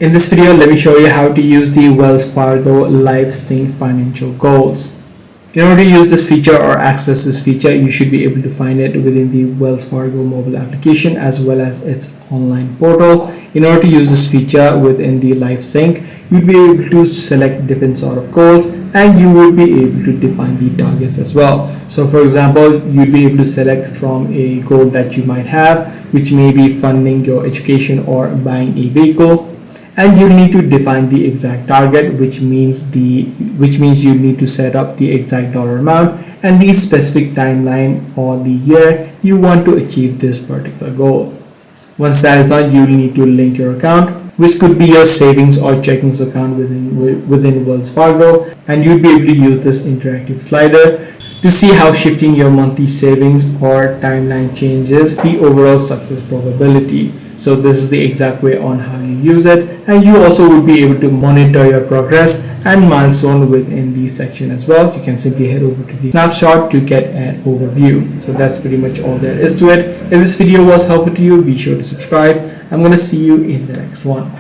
In this video, let me show you how to use the Wells Fargo LifeSync financial goals. In order to use this feature or access this feature, you should be able to find it within the Wells Fargo mobile application as well as its online portal. In order to use this feature within the LifeSync, you'd be able to select different sort of goals and you will be able to define the targets as well. So for example, you'd be able to select from a goal that you might have, which may be funding your education or buying a vehicle. And you need to define the exact target, which means you need to set up the exact dollar amount and the specific timeline or the year you want to achieve this particular goal. Once that is done, you need to link your account, which could be your savings or checkings account within Wells Fargo, and you'll be able to use this interactive slider to see how shifting your monthly savings or timeline changes the overall success probability. So this is the exact way on how you use it, and you also will be able to monitor your progress and milestone within the section as well. You can simply head over to the snapshot to get an overview. So that's pretty much all there is to it. If this video was helpful to you, be sure to subscribe. I'm going to see you in the next one.